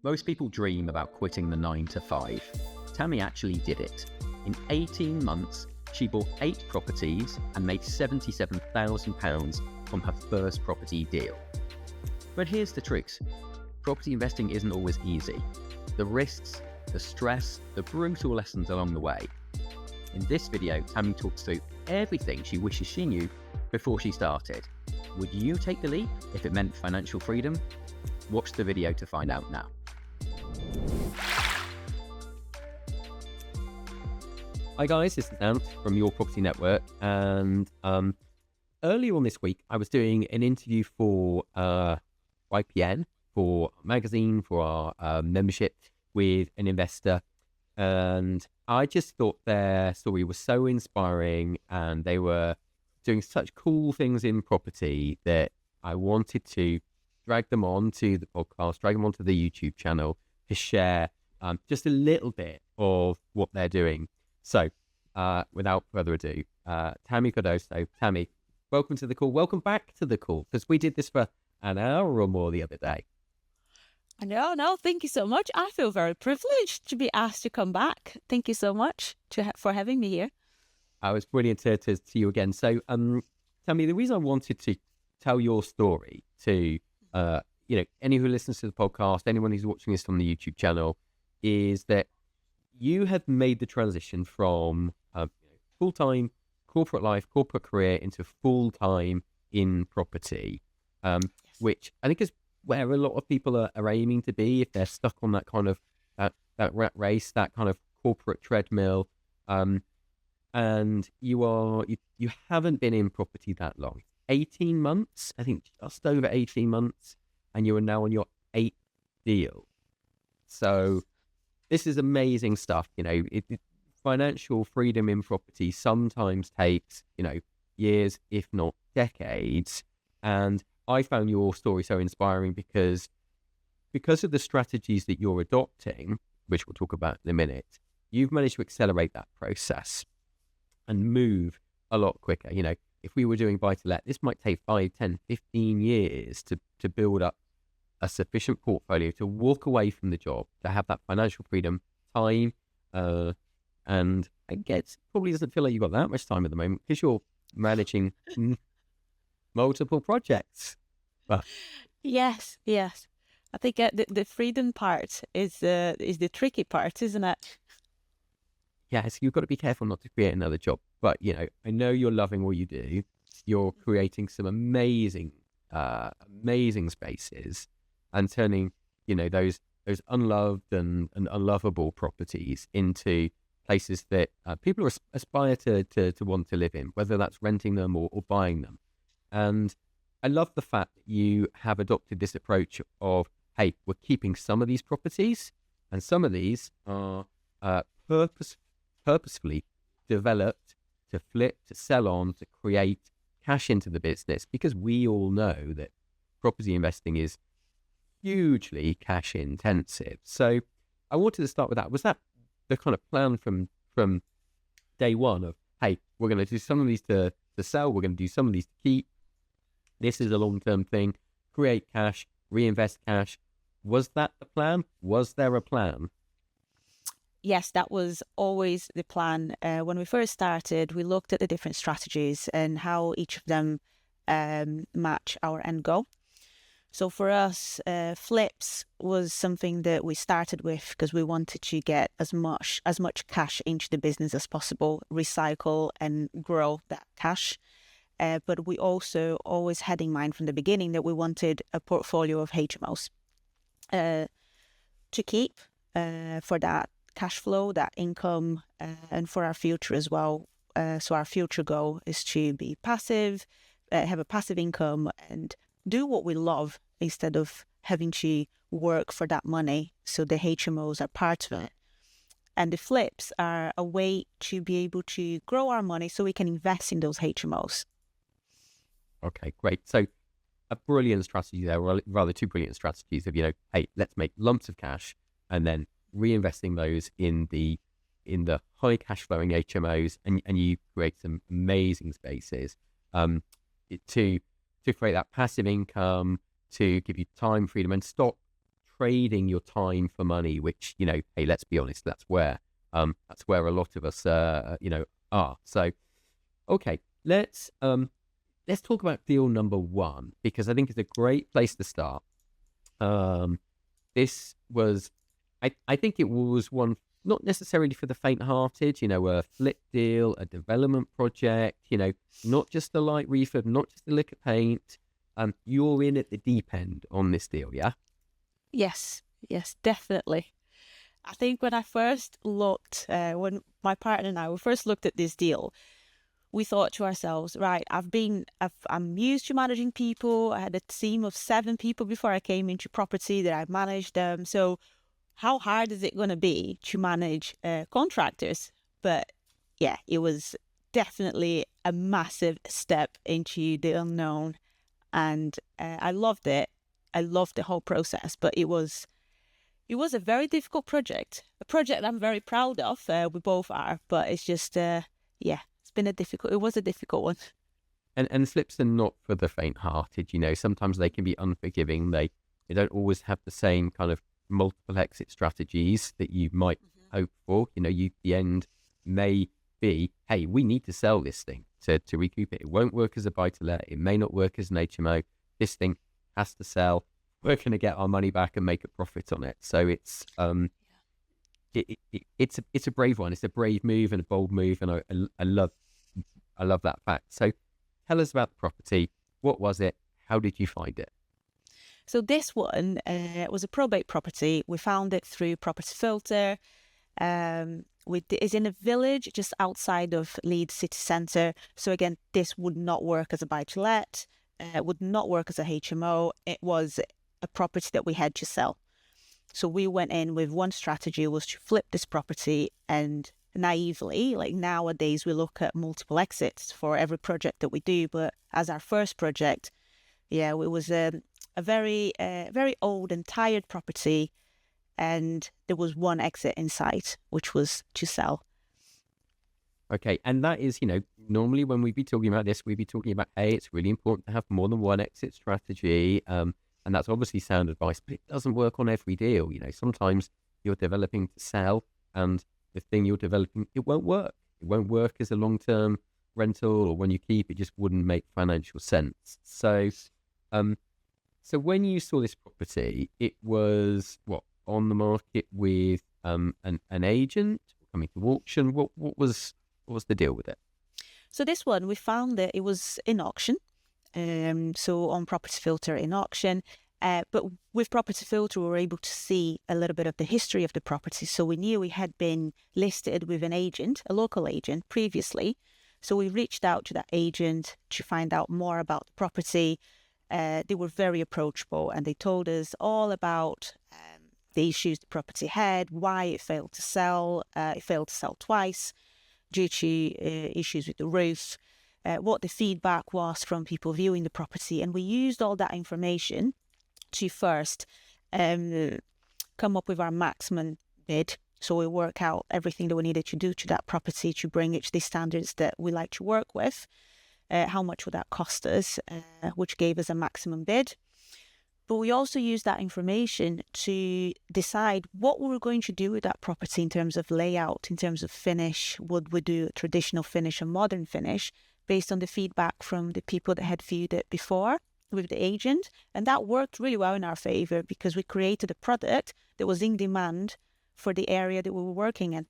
Most people dream about quitting the 9 to 5. Tammy actually did it. In 18 months, she bought 8 properties and made £77,000 from her first property deal. But here's the truth. Property investing isn't always easy. The risks, the stress, the brutal lessons along the way. In this video, Tammy talks through everything she wishes she knew before she started. Would you take the leap if it meant financial freedom? Watch the video to find out now. Hi guys, this is Ant from Your Property Network, and earlier on this week I was doing an interview for YPN, for a magazine, for our membership, with an investor, and I just thought their story was so inspiring and they were doing such cool things in property that I wanted to drag them on to the podcast, drag them onto the YouTube channel to share just a little bit of what they're doing. So, without further ado, Tammy Cardoso. Tammy, welcome to the call. Welcome back to the call, because we did this for an hour or more the other day. No, thank you so much. I feel very privileged to be asked to come back. Thank you so much for having me here. It's brilliant to see you again. So, Tammy, the reason I wanted to tell your story to, anyone who listens to the podcast, anyone who's watching this from the YouTube channel, is that you have made the transition from full-time corporate life, corporate career into full-time in property, yes. Which I think is where a lot of people are aiming to be if they're stuck on that kind of that rat race, that kind of corporate treadmill. And you haven't been in property that long. 18 months, I think just over 18 months, and you are now on your 8th deal. So this is amazing stuff. Financial freedom in property sometimes takes, years, if not decades. And I found your story so inspiring because of the strategies that you're adopting, which we'll talk about in a minute, you've managed to accelerate that process and move a lot quicker. If we were doing buy-to-let, this might take 5, 10, 15 years to build up a sufficient portfolio to walk away from the job, to have that financial freedom, time, and I guess probably doesn't feel like you've got that much time at the moment because you're managing multiple projects. But Yes. I think the freedom part is the tricky part, isn't it? Yes, you've got to be careful not to create another job. But, I know you're loving what you do. You're creating some amazing spaces and turning, those unloved and unlovable properties into places that people aspire to want to live in, whether that's renting them or buying them. And I love the fact that you have adopted this approach of, hey, we're keeping some of these properties, and some of these are purposefully developed to flip, to sell on, to create cash into the business, because we all know that property investing is hugely cash intensive. So I wanted to start with that. Was that the kind of plan from day one of, hey, we're going to do some of these to sell, we're going to do some of these to keep, this is a long-term thing, create cash, reinvest cash? Was that the plan? Was there a plan? Yes, that was always the plan. When we first started, we looked at the different strategies and how each of them match our end goal. So for us, flips was something that we started with because we wanted to get as much cash into the business as possible, recycle and grow that cash. But we also always had in mind from the beginning that we wanted a portfolio of HMOs to keep for that cash flow, that income, and for our future as well. So our future goal is to be passive, have a passive income, and do what we love instead of having to work for that money. So the HMOs are part of it. And the flips are a way to be able to grow our money so we can invest in those HMOs. Okay, great. So a brilliant strategy there, or rather two brilliant strategies of, hey, let's make lumps of cash and then reinvesting those in the high cash flowing HMOs, and you create some amazing spaces to create that passive income, to give you time, freedom, and stop trading your time for money, which, you know, hey, let's be honest, that's where a lot of us, are. So, okay, let's talk about deal number one, because I think it's a great place to start. This was, I think it was one not necessarily for the faint-hearted, you know, a flip deal, a development project, you know, not just a light refurb, not just a lick of paint. You're in at the deep end on this deal, yeah? Yes, definitely. I think when I first looked, when my partner and I we first looked at this deal, we thought to ourselves, right, I'm used to managing people. I had a team of 7 people before I came into property that I managed them. So how hard is it going to be to manage contractors? But yeah, it was definitely a massive step into the unknown. And I loved it. I loved the whole process, but it was a very difficult project, a project I'm very proud of. We both are, but it's just, it was a difficult one. And flips are not for the faint-hearted, you know. Sometimes they can be unforgiving. They don't always have the same kind of multiple exit strategies that you might hope for. You know, the end may be, hey, we need to sell this thing to recoup it. It won't work as a buy-to-let. It may not work as an HMO. This thing has to sell. We're going to get our money back and make a profit on it. So it's it's a brave one. It's a brave move and a bold move, and I love that fact. So tell us about the property. What was it? How did you find it? So this one was a probate property. We found it through Property Filter. It's in a village just outside of Leeds city centre. So again, this would not work as a buy-to-let. Would not work as a HMO. It was a property that we had to sell. So we went in with one strategy, was to flip this property, and naively, like nowadays, we look at multiple exits for every project that we do. But as our first project, it was a very old and tired property, and there was one exit in sight, which was to sell. Okay, and that is, you know, normally when we'd be talking about this, we'd be talking about, hey, it's really important to have more than one exit strategy. And that's obviously sound advice, but it doesn't work on every deal. You know, sometimes you're developing to sell, and the thing you're developing, it won't work. It won't work as a long-term rental, or when you keep it, just wouldn't make financial sense. So, so when you saw this property, it was on the market with an agent coming to auction. What was the deal with it? So this one, we found that it was in auction. So on Property Filter in auction, but with Property Filter, we were able to see a little bit of the history of the property. So we knew we had been listed with an agent, a local agent previously. So we reached out to that agent to find out more about the property. They were very approachable, and they told us all about the issues the property had, why it failed to sell. It failed to sell twice due to issues with the roof. What the feedback was from people viewing the property. And we used all that information to first come up with our maximum bid. So we work out everything that we needed to do to that property to bring it to the standards that we like to work with. How much would that cost us, which gave us a maximum bid. But we also used that information to decide what we were going to do with that property in terms of layout, in terms of finish. Would we do a traditional finish, a modern finish, based on the feedback from the people that had viewed it before with the agent? And that worked really well in our favor, because we created a product that was in demand for the area that we were working in.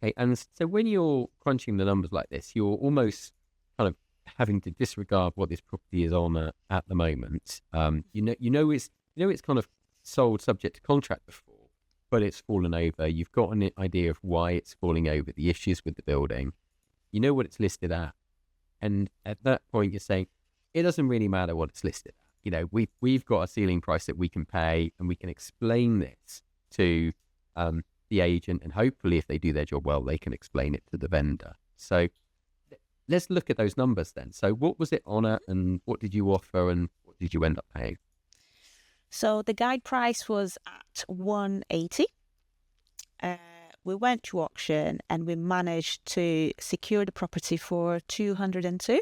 Okay, and so when you're crunching the numbers like this, you're almost kind of having to disregard what this property is on at the moment. You know it's kind of sold subject to contract before, but it's fallen over. You've got an idea of why it's falling over, the issues with the building. You know what it's listed at, and at that point you're saying it doesn't really matter what it's listed at. You know, we've got a ceiling price that we can pay, and we can explain this to the agent, and hopefully, if they do their job well, they can explain it to the vendor. So let's look at those numbers then. So what was it on at, and what did you offer, and what did you end up paying? So the guide price was at 180. We went to auction, and we managed to secure the property for 202,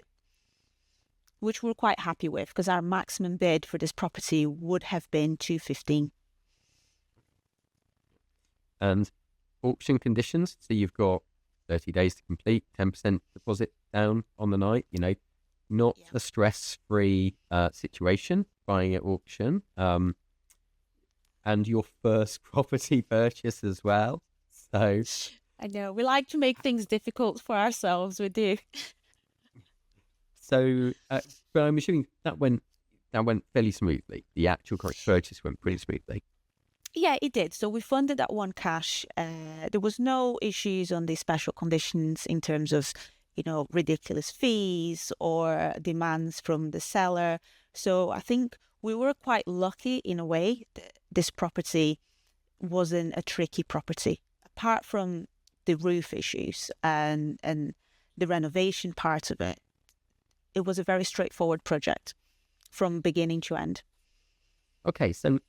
which we're quite happy with because our maximum bid for this property would have been 215. And auction conditions, so you've got 30 days to complete, 10% deposit down on the night, not a stress-free situation buying at auction. And your first property purchase as well. So I know, we like to make things difficult for ourselves, we do. So, but I'm assuming that went fairly smoothly. The actual purchase went pretty smoothly. Yeah, it did. So we funded that one cash. There was no issues on the special conditions in terms of, ridiculous fees or demands from the seller. So I think we were quite lucky in a way that this property wasn't a tricky property. Apart from the roof issues and the renovation part of it, it was a very straightforward project from beginning to end. Okay, so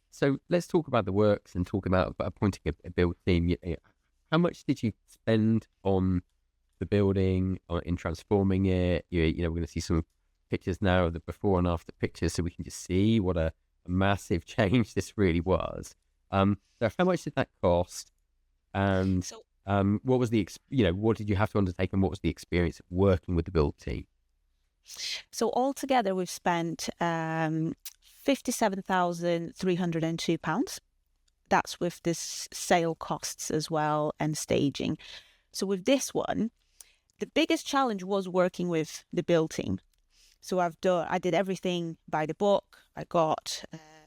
let's talk about the works and talk about appointing a build team. How much did you spend on the building, in transforming it? We're going to see some pictures now of the before and after pictures, so we can just see what a massive change this really was. So how much did that cost? And what was what did you have to undertake, and what was the experience of working with the build team? So altogether, we've spent £57,302. That's with this sale costs as well and staging. So with this one, the biggest challenge was working with the build team. So I did everything by the book. I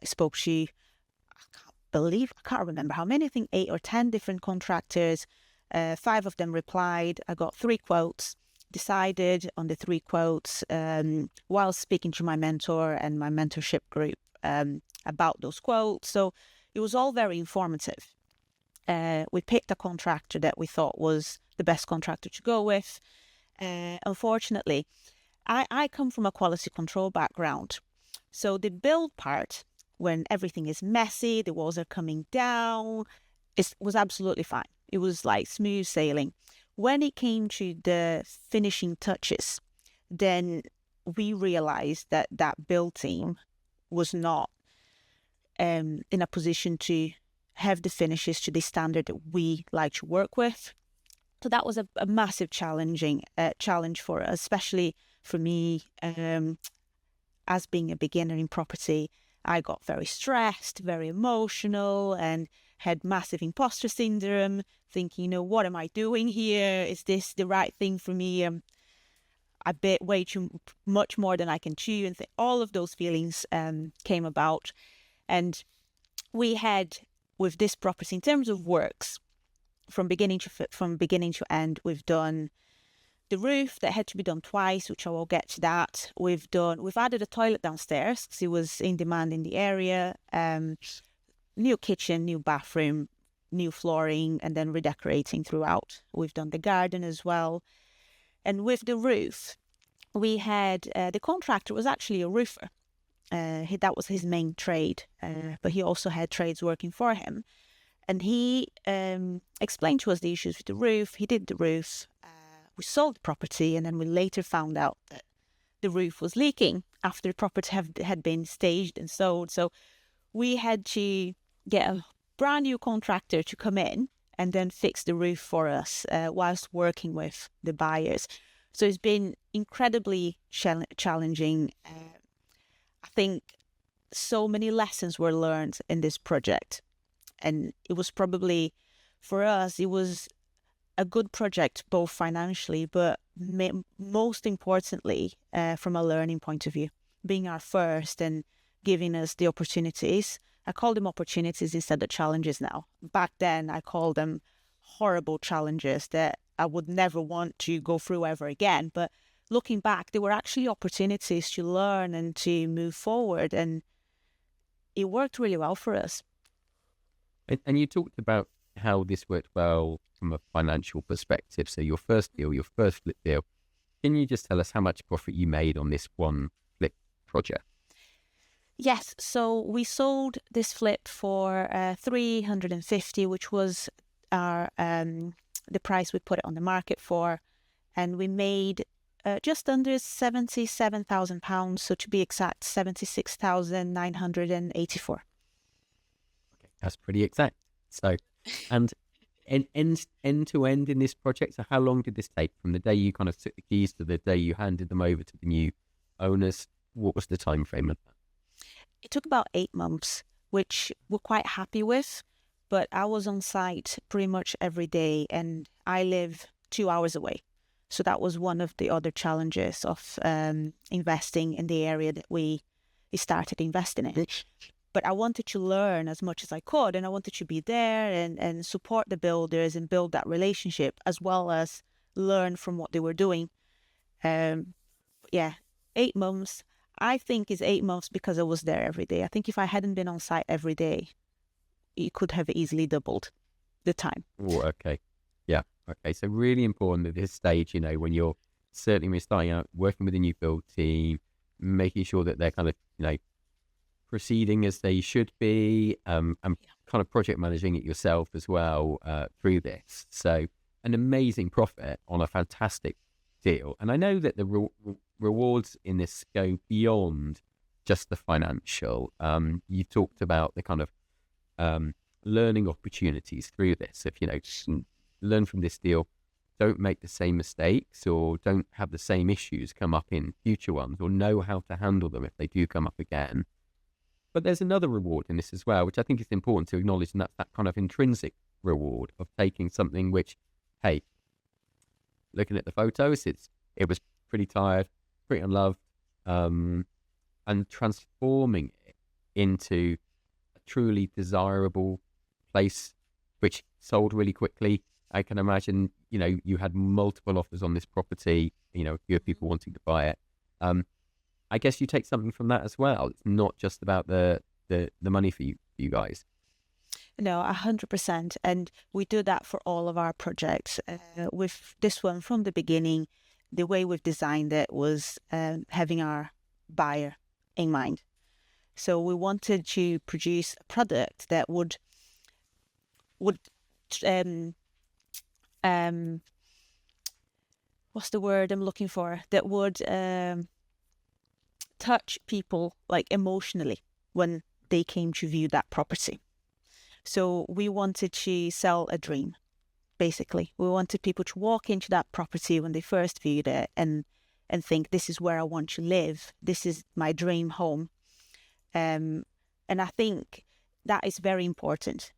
spoke to, I can't remember how many, I think 8 or 10 different contractors. 5 of them replied. I got 3 quotes. Decided on the 3 quotes while speaking to my mentor and my mentorship group about those quotes. So it was all very informative. We picked a contractor that we thought was the best contractor to go with. Unfortunately, I come from a quality control background. So the build part, when everything is messy, the walls are coming down, it was absolutely fine. It was like smooth sailing. When it came to the finishing touches, then we realized that build team was not in a position to have the finishes to the standard that we like to work with. So that was a massive challenge for us, especially for me. As being a beginner in property, I got very stressed, very emotional, and had massive imposter syndrome, thinking, what am I doing here? Is this the right thing for me? I bit way too much more than I can chew, and all of those feelings came about. And we had, with this property, in terms of works, from beginning to end, we've done the roof that had to be done twice, which I will get to that. We've added a toilet downstairs because it was in demand in the area. New kitchen, new bathroom, new flooring, and then redecorating throughout. We've done the garden as well. And with the roof, we had the contractor was actually a roofer. That was his main trade, but he also had trades working for him. And he explained to us the issues with the roof. He did the roof. We sold the property, and then we later found out that the roof was leaking after the property had been staged and sold. So we had to get a brand new contractor to come in and then fix the roof for us whilst working with the buyers. So it's been incredibly challenging. I think so many lessons were learned in this project. And it was probably, for us, it was a good project, both financially, but most importantly, from a learning point of view, being our first and giving us the opportunities. I call them opportunities instead of challenges now. Back then, I called them horrible challenges that I would never want to go through ever again. But looking back, they were actually opportunities to learn and to move forward. And it worked really well for us. And you talked about how this worked well from a financial perspective. So your first deal, your first flip deal. Can you just tell us how much profit you made on this one flip project? Yes, so we sold this flip for $350, which was our the price we put it on the market for, and we made just under £77,000. So to be exact, 76,984. Okay, that's pretty exact. So, and end to end in this project. So how long did this take from the day you kind of took the keys to the day you handed them over to the new owners? What was the time frame of that? It took about 8 months, which we're quite happy with. But I was on site pretty much every day, and I live 2 hours away. So that was one of the other challenges of investing in the area that we started investing in. But I wanted to learn as much as I could, and I wanted to be there and support the builders and build that relationship, as well as learn from what they were doing. 8 months. I think is 8 months because I was there every day. I think if I hadn't been on site every day, it could have easily doubled the time. Oh, okay. Yeah. Okay. So really important at this stage, when you're starting out working with a new build team, making sure that they're kind of, proceeding as they should be, and kind of project managing it yourself as well through this. So an amazing profit on a fantastic deal. And I know that the rewards in this go beyond just the financial. You talked about the kind of learning opportunities through this. If learn from this deal, don't make the same mistakes or don't have the same issues come up in future ones, or know how to handle them if they do come up again. But there's another reward in this as well, which I think is important to acknowledge, and that's that kind of intrinsic reward of taking something which, hey, looking at the photos, it was pretty tired, pretty unloved, and transforming it into a truly desirable place, which sold really quickly. I can imagine, you had multiple offers on this property, a few people wanting to buy it. I guess you take something from that as well. It's not just about the money for you guys. No, 100%. And we do that for all of our projects. With this one, from the beginning, the way we've designed it was having our buyer in mind. So we wanted to produce a product that would what's the word I'm looking for? That would touch people like emotionally when they came to view that property. So we wanted to sell a dream, basically. We wanted people to walk into that property when they first viewed it and think, this is where I want to live. This is my dream home. And I think that is very important.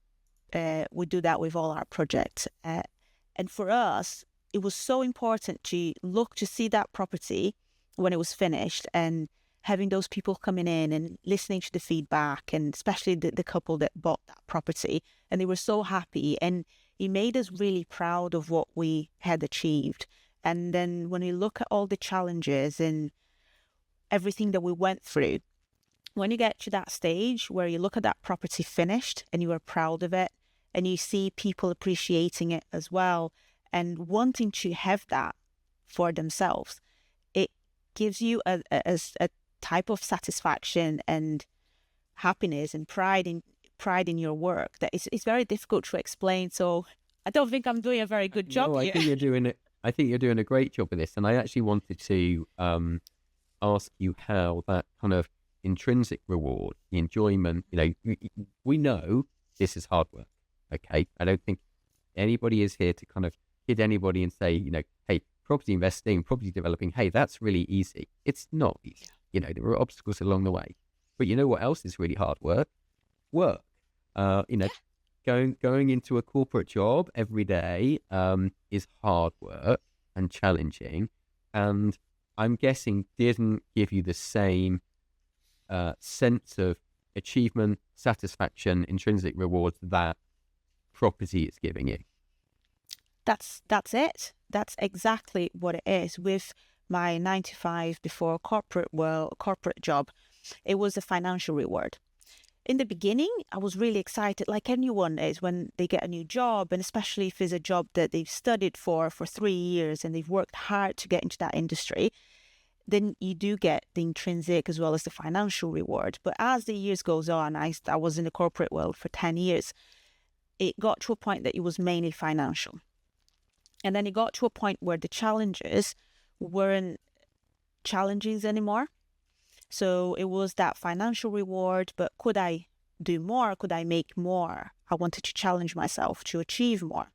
We do that with all our projects. And for us, it was so important to look to see that property when it was finished, and having those people coming in and listening to the feedback, and especially the couple that bought that property, and they were so happy, and it made us really proud of what we had achieved. And then when we look at all the challenges and everything that we went through, when you get to that stage where you look at that property finished and you are proud of it, and you see people appreciating it as well and wanting to have that for themselves, it gives you a type of satisfaction and happiness and pride in your work that it's very difficult to explain. So I don't think I'm doing a very good job here. I think you're doing a great job of this. And I actually wanted to ask you how that kind of intrinsic reward, the enjoyment, we know this is hard work. Okay. I don't think anybody is here to kind of hit anybody and say, hey, property investing, property developing, hey, that's really easy. It's not easy. There are obstacles along the way. But you know what else is really hard work? Going into a corporate job every day is hard work and challenging. And I'm guessing didn't give you the same sense of achievement, satisfaction, intrinsic rewards that property is giving you. That's it. That's exactly what it is. With my 9 to 5 before corporate job, it was a financial reward. In the beginning, I was really excited, like anyone is when they get a new job, and especially if it's a job that they've studied for 3 years and they've worked hard to get into that industry, then you do get the intrinsic as well as the financial reward. But as the years goes on, I was in the corporate world for 10 years. It got to a point that it was mainly financial. And then it got to a point where the challenges weren't challenging anymore. So it was that financial reward, but could I do more? Could I make more? I wanted to challenge myself to achieve more.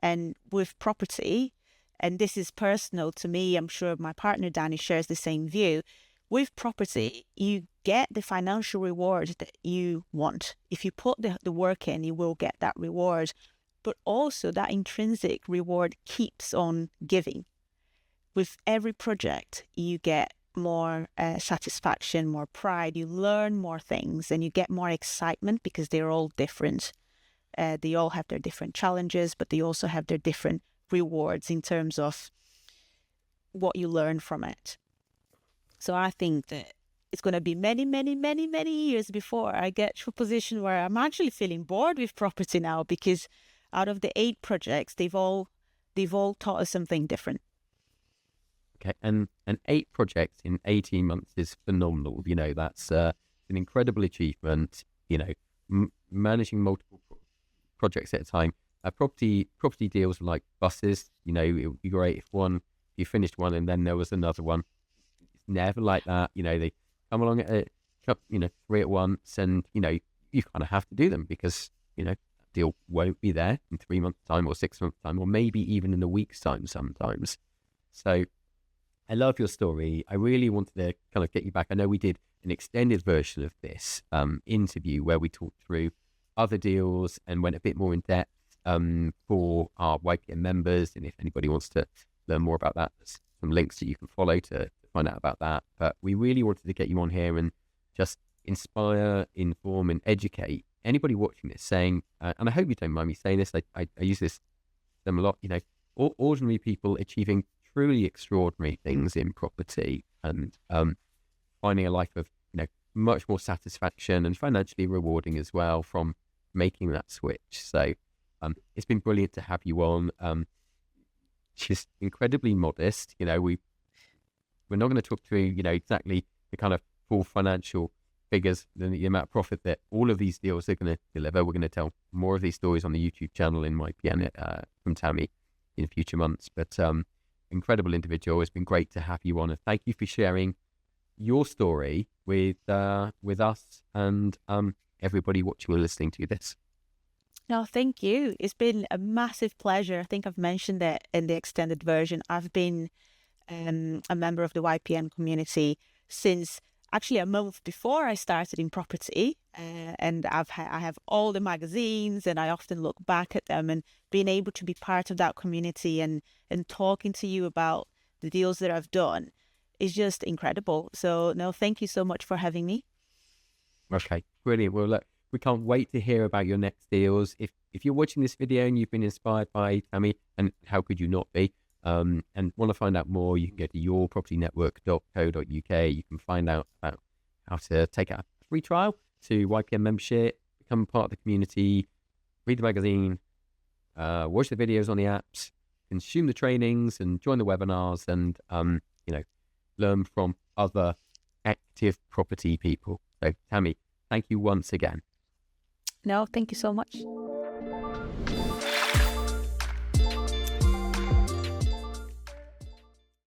And with property, and this is personal to me, I'm sure my partner Danny shares the same view. With property, you get the financial reward that you want. If you put the work in, you will get that reward. But also that intrinsic reward keeps on giving. With every project, you get more satisfaction, more pride, you learn more things, and you get more excitement because they're all different. They all have their different challenges, but they also have their different rewards in terms of what you learn from it. So I think that it's going to be many, many, many, many years before I get to a position where I'm actually feeling bored with property now, because out of the 8 projects, they've all taught us something different. Okay, and 8 projects in 18 months is phenomenal. You know, that's an incredible achievement. You know, managing multiple projects at a time. Property deals are like buses. You know, it would be great if you finished one and then there was another one. It's never like that. You know, they come along at 3 at once, and you know you kind of have to do them because you know that deal won't be there in 3 months' time or 6 months' time, or maybe even in a week's time sometimes. So I love your story. I really wanted to kind of get you back. I know we did an extended version of this interview where we talked through other deals and went a bit more in depth for our YPN members. And if anybody wants to learn more about that, there's some links that you can follow to find out about that. But we really wanted to get you on here and just inspire, inform, and educate anybody watching this, saying, and I hope you don't mind me saying this, I use this them a lot, you know, ordinary people achieving truly extraordinary things in property and finding a life of, you know, much more satisfaction and financially rewarding as well from making that switch. So it's been brilliant to have you on. She's incredibly modest. You know, we're not going to talk through, you know, exactly the kind of full financial figures, the amount of profit that all of these deals are going to deliver. We're going to tell more of these stories on the YouTube channel in YPN from Tammy in future months. But incredible individual. It's been great to have you on, and thank you for sharing your story with us and everybody watching and listening to this. No, thank you. It's been a massive pleasure. I think I've mentioned that in the extended version. I've been a member of the YPN community since actually a month before I started in property, and I have all the magazines, and I often look back at them, and being able to be part of that community and talking to you about the deals that I've done is just incredible. So no, thank you so much for having me. Okay, brilliant. Well, look, we can't wait to hear about your next deals. If you're watching this video and you've been inspired by Tammy, and how could you not be, and want to find out more, you can go to yourpropertynetwork.co.uk. You can find out about how to take a free trial to YPN membership, become part of the community, read the magazine, watch the videos on the apps, consume the trainings, and join the webinars, and you know, learn from other active property people. So, Tammy, thank you once again. No, thank you so much.